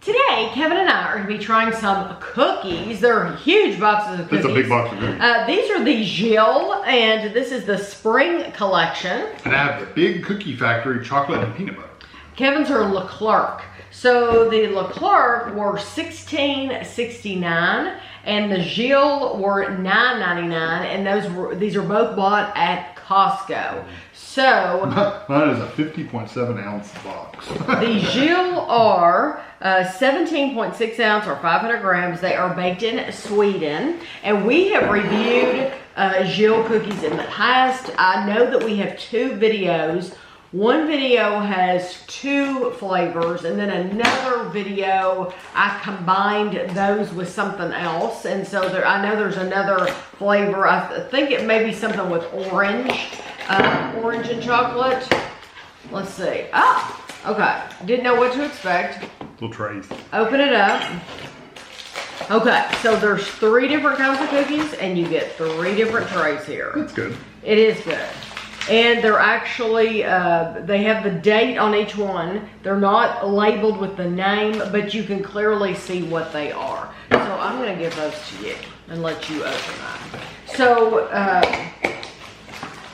Today, Kevin and I are going to be trying some cookies. They're huge boxes of cookies. It's a big box of cookies. These are the Gille, and this is the spring collection. And I have the Big Cookie Factory chocolate and peanut butter. Kevin's are Leclerc. So the Leclerc were $16.69, and the Gille were $9.99, and these are both bought at Costco. So mine is a 50.7 ounce box. the Gille are 17.6 ounce or 500 grams. They are baked in Sweden, and we have reviewed Gille cookies in the past. I know that we have two videos. One video has two flavors, and then another video I combined those with something else, and so I know there's another flavor. I think it may be something with orange and chocolate. Let's see. Ah, okay. Didn't know what to expect. Little trays. Open it up. Okay, so there's 3 different kinds of cookies, and you get 3 different trays here. That's good. It is good. And they're actually, they have the date on each one. They're not labeled with the name, but you can clearly see what they are. So I'm going to give those to you and let you open them. So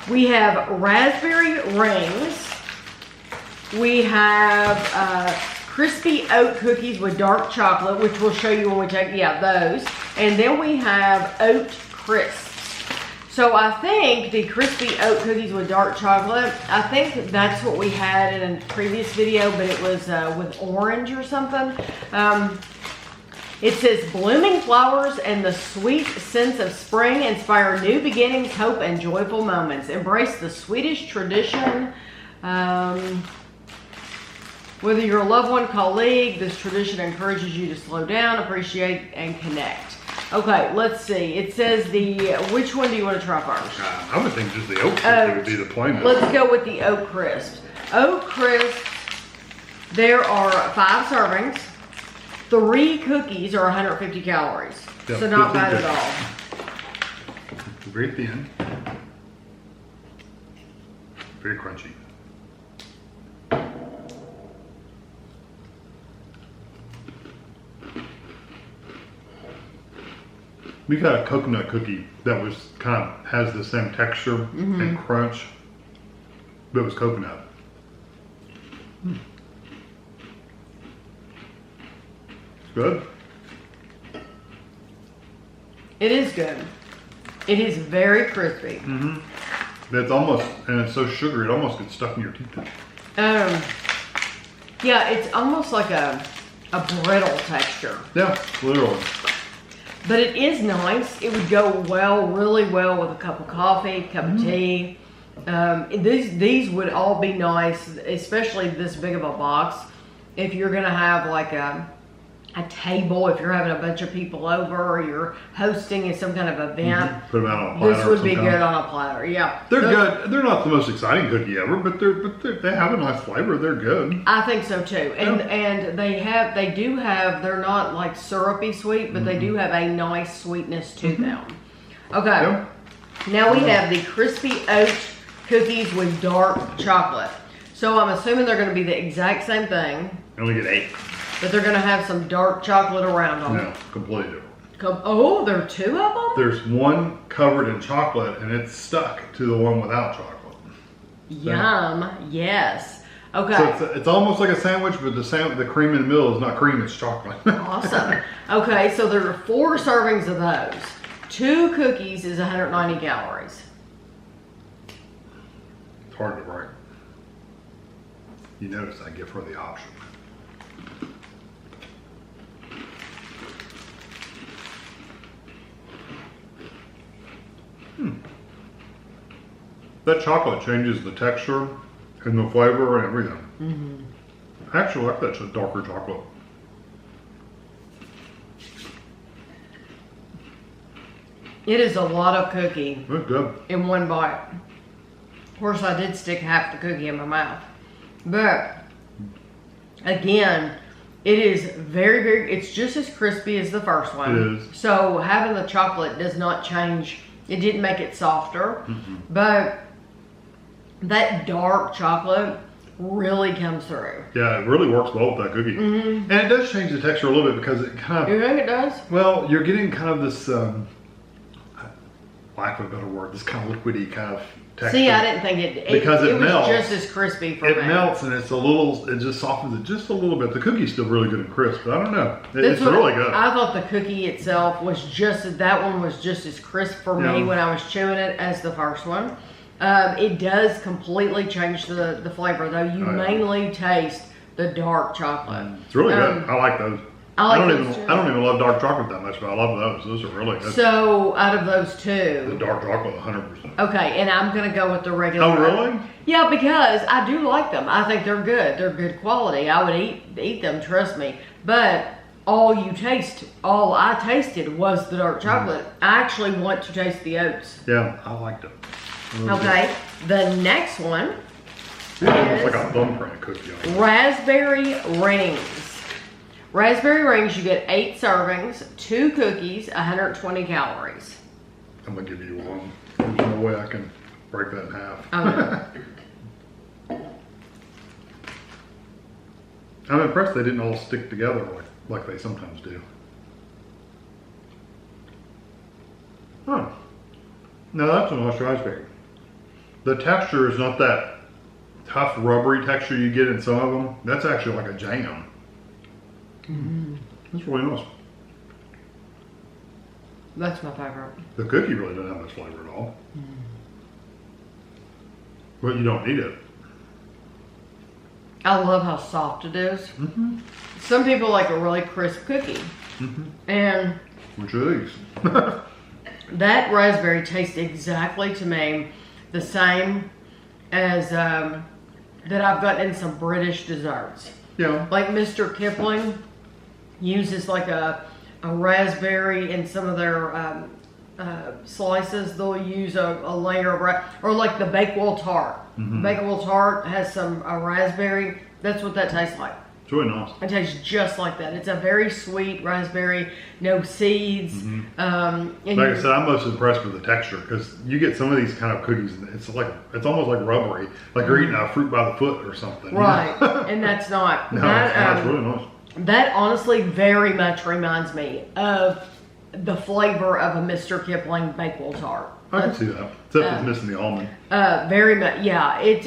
we have raspberry rings. We have crispy oat cookies with dark chocolate, which we'll show you when we take, those. And then we have oat crisps. So I think the crispy oat cookies with dark chocolate, I think that's what we had in a previous video, but it was with orange or something. It says, blooming flowers and the sweet sense of spring inspire new beginnings, hope, and joyful moments. Embrace the Swedish tradition. Whether you're a loved one, colleague, this tradition encourages you to slow down, appreciate, and connect. Okay, let's see. It says which one do you want to try first? I would think just the oat crisp would be the plain. Let's go with the oat crisp. Oat crisp, there are 5 servings. 3 cookies are 150 calories. Yep, So not bad at all. Very thin. Very crunchy. We've had a coconut cookie that was has the same texture and crunch, but it was coconut. It's good. It is good. It is very crispy. It's almost, and it's so sugary, it almost gets stuck in your teeth. Yeah, it's almost like a brittle texture. Yeah, literally. But it is nice. It would go really well with a cup of coffee, cup of tea. These would all be nice, especially this big of a box. If you're gonna have like a table, if you're having a bunch of people over, or you're hosting some kind of event, put them out on a platter. This would be good on a platter. Yeah, they're good. They're not the most exciting cookie ever, but they have a nice flavor. They're good. I think so too. And they do have. They're not like syrupy sweet, but they do have a nice sweetness to them. Okay. Yep. Now we have the crispy oat cookies with dark chocolate. So I'm assuming they're going to be the exact same thing. I only get 8. But they're going to have some dark chocolate around them. No, completely different. Oh, there are 2 of them? There's one covered in chocolate, and it's stuck to the one without chocolate. Yum. Yes. Okay. So it's almost like a sandwich, but the cream in the middle is not cream, it's chocolate. Awesome. Okay, so there are 4 servings of those. 2 cookies is 190 calories. It's hard to write. You notice I give her the option. That chocolate changes the texture and the flavor and everything. I actually like that darker chocolate. It is a lot of cookie. It's good. In one bite. Of course, I did stick half the cookie in my mouth. But, again, it is very, it's just as crispy as the first one. It is. So, having the chocolate does not change. It didn't make it softer. But that dark chocolate really comes through. Yeah, it really works well with that cookie. And it does change the texture a little bit because it kind You of, think it does? well, you're getting kind of this, lack of a better word, this kind of liquidy kind of texture. See, I didn't think it Because it was melts. just as crispy for me. It melts and it's a little, it just softens it just a little bit. The cookie's still really good and crisp, but I don't know. It's really good. I thought the cookie itself was that one was just as crisp for me when I was chewing it as the first one. It does completely change the flavor though. You mainly taste the dark chocolate. It's really good. I like those. I don't even love dark chocolate that much, but I love those. Those are really good. So out of those two, The dark chocolate, 100%. okay, and I'm gonna go with the regular. Oh, really? Yeah, because I do like them. I think they're good. They're good quality. I would eat them, trust me. But all I tasted was the dark chocolate. I actually want to taste the oats. Yeah, I liked it. Really Okay, the next one good. It's like a thumbprint cookie. On it. raspberry rings. Raspberry rings, you get 8 servings, 2 cookies, 120 calories. I'm gonna give you one. There's no way I can break that in half. Oh, I'm impressed they didn't all stick together like they sometimes do. Huh. No, that's a nice raspberry. The texture is not that tough, rubbery texture you get in some of them. That's actually like a jam. That's really nice. That's my favorite. The cookie really doesn't have much flavor at all. But you don't need it. I love how soft it is. Some people like a really crisp cookie. And Which are these? that raspberry tastes exactly to me the same as that I've gotten in some British desserts. Yeah. Like Mr. Kipling uses like a raspberry in some of their slices. They'll use a layer of or like the Bakewell tart. Bakewell tart has some raspberry. That's what that tastes like. It's really nice. It tastes just like that. It's a very sweet raspberry, no seeds. And Like I said, I'm most impressed with the texture because you get some of these kind of cookies and it's almost like rubbery, like you're eating a fruit by the foot or something. right, and that's not. No, that, it's really nice. That honestly very much reminds me of the flavor of a Mr. Kipling Bakewell tart. I can see that. Except it's missing the almond. Very much, yeah. It,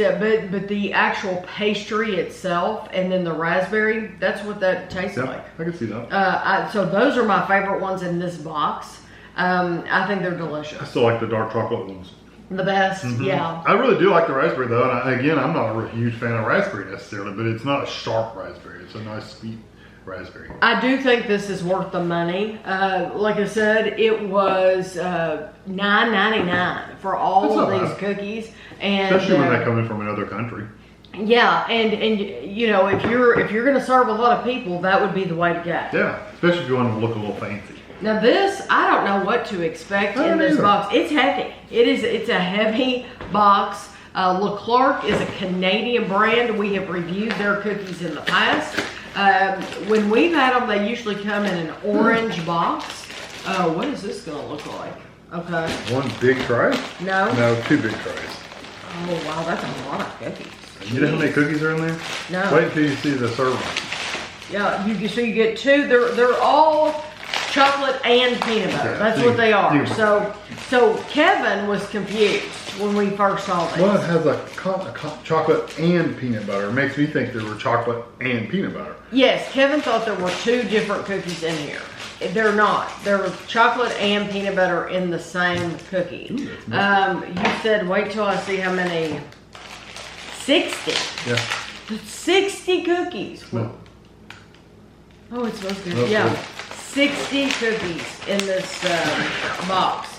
but the actual pastry itself, and then the raspberry, that's what that tastes like. I can see that. So those are my favorite ones in this box. I think they're delicious. I still like the dark chocolate ones. The best, yeah. I really do like the raspberry though, and again, I'm not a huge fan of raspberry necessarily, but it's not a sharp raspberry. It's a nice sweet raspberry. I do think this is worth the money. Like I said, it was $9.99 for all of these cookies, and especially when they come in from another country. Yeah, and you know, if you're going to serve a lot of people, that would be the way to go. Yeah, especially if you want to look a little fancy. Now this, I don't know what to expect in this box. It's heavy. It's a heavy box. Leclerc is a Canadian brand. We have reviewed their cookies in the past. When we've had them, they usually come in an orange box. What is this going to look like? Okay. One big tray? No. No, 2 big trays. Oh wow, that's a lot of cookies. You know how many cookies are in there? No. Wait until you see the serving. Yeah, so you get 2. They're all chocolate and peanut butter. That's what they are. So Kevin was confused when we first saw these. Well, it has a chocolate and peanut butter. It makes me think there were chocolate and peanut butter. Yes, Kevin thought there were 2 different cookies in here. They're not. They're chocolate and peanut butter in the same cookie. Ooh, you said wait till I see how many. 60. Yeah. 60 cookies. No. Oh, it smells good. Yeah. Good. 60 cookies in this box.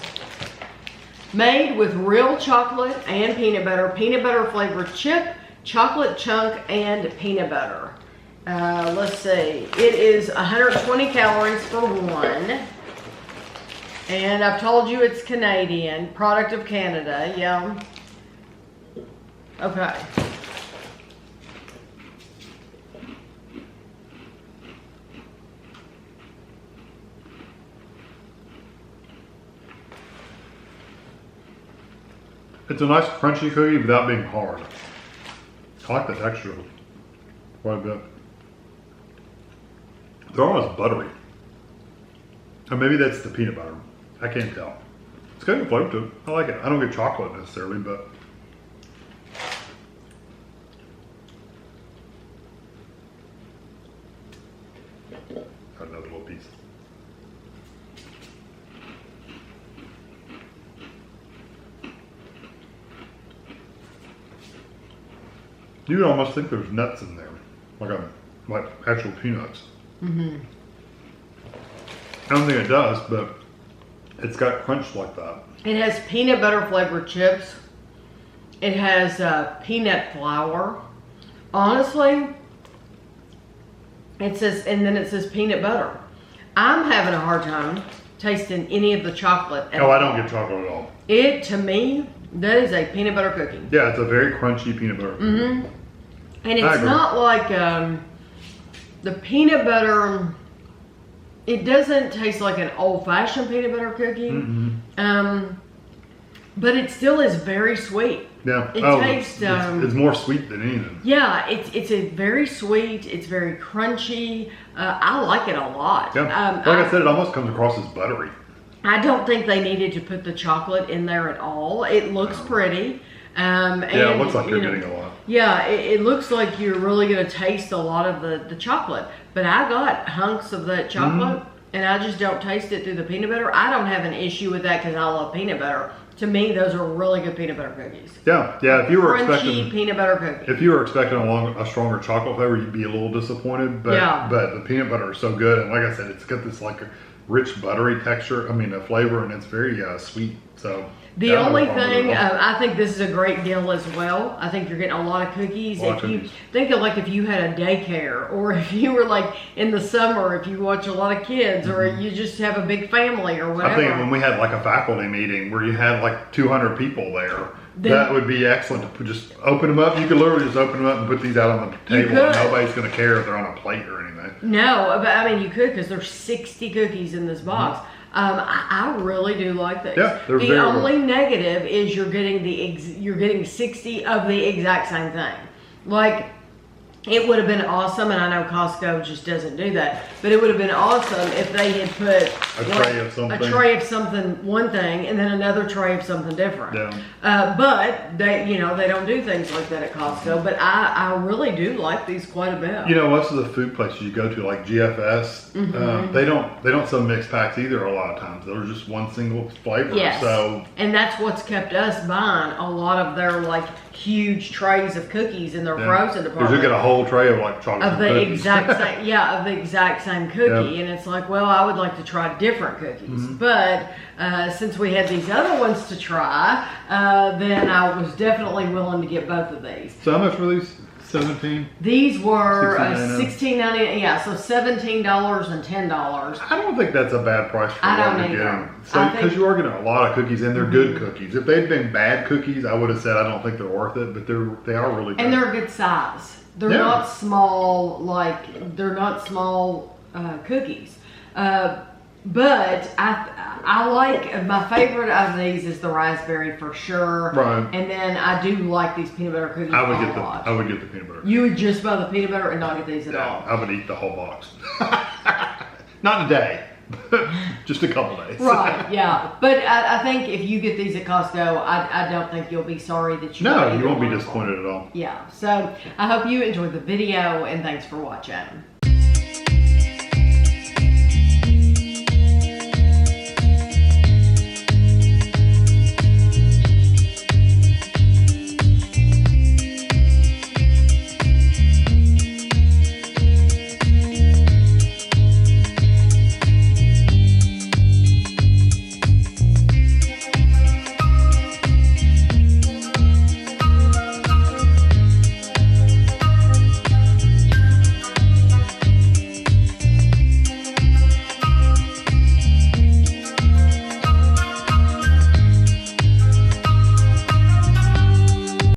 Made with real chocolate and peanut butter flavored chip, chocolate chunk, and peanut butter. Let's see. It is 120 calories for one. And I've told you it's Canadian, product of Canada, yeah. Okay. It's a nice crunchy cookie without being hard. I like the texture quite a bit. They're almost buttery. Or maybe that's the peanut butter. I can't tell. It's got a flavor to it. I like it. I don't get chocolate necessarily, but got another little piece. You would almost think there's nuts in there, like actual peanuts. Mm-hmm. I don't think it does, but it's got crunch like that. It has peanut butter flavored chips. It has peanut flour. Honestly, it says, and then it says peanut butter. I'm having a hard time tasting any of the chocolate at all. I don't get chocolate at all. It, to me, that is a peanut butter cookie. Yeah, it's a very crunchy peanut butter cookie. Mm-hmm. And it's not like the peanut butter, it doesn't taste like an old-fashioned peanut butter cookie. Mm-hmm. But it still is very sweet. Yeah. It tastes. It's more sweet than anything. Yeah, it's a very sweet. It's very crunchy. I like it a lot. Yeah. Like I said, it almost comes across as buttery. I don't think they needed to put the chocolate in there at all. It looks pretty. And, it looks like you're getting a lot. Yeah, it looks like you're really going to taste a lot of the chocolate. But I got hunks of that chocolate, and I just don't taste it through the peanut butter. I don't have an issue with that because I love peanut butter. To me, those are really good peanut butter cookies. Yeah. If you were expecting peanut butter cookie. If you were expecting a stronger chocolate flavor, you'd be a little disappointed. But the peanut butter is so good, and like I said, it's got this like a rich buttery texture. I mean, a flavor, and it's very sweet. So the only thing, I think this is a great deal as well. I think you're getting a lot of cookies. Think of like if you had a daycare, or if you were like in the summer, if you watch a lot of kids, or you just have a big family or whatever. I think when we had like a faculty meeting where you had like 200 people there, that would be excellent to just open them up. You could literally just open them up and put these out on the table, and nobody's going to care if they're on a plate or anything. No, but I mean you could, because there's 60 cookies in this box. I really do like these. Yeah, the only negative is you're getting 60 of the exact same thing. Like, it would have been awesome, and I know Costco just doesn't do that, but it would have been awesome if they had put a tray of something, one thing, and then another tray of something different. Yeah. But they don't do things like that at Costco. But I really do like these quite a bit. You know, most of the food places you go to, like GFS, they don't sell mixed packs either. A lot of times, they're just one single flavor. Yes. So, and that's what's kept us buying a lot of their like huge trays of cookies in their frozen department. Because you get a whole tray of like chocolate of the cookies. exact same cookie, and it's like, well, I would like to try different cookies, but since we had these other ones to try, then I was definitely willing to get both of these. So how much were these? 17. These were $16.99. Yeah, so $17 and $10. I don't think that's a bad price for what you're getting. So because you are getting a lot of cookies, and they're good cookies. If they'd been bad cookies, I would have said I don't think they're worth it. But they are really good. And they're a good size. They're not small. They're not small cookies. But I like, my favorite of these is the raspberry for sure. Right. And then I do like these peanut butter cookies I would lot. get the peanut butter. You would just buy the peanut butter and not get these at all. I would eat the whole box. Not in a day. Just a couple days. Right, yeah. But I think if you get these at Costco, I don't think you'll be sorry that you No, you won't be disappointed at all. Yeah. So I hope you enjoyed the video, and thanks for watching.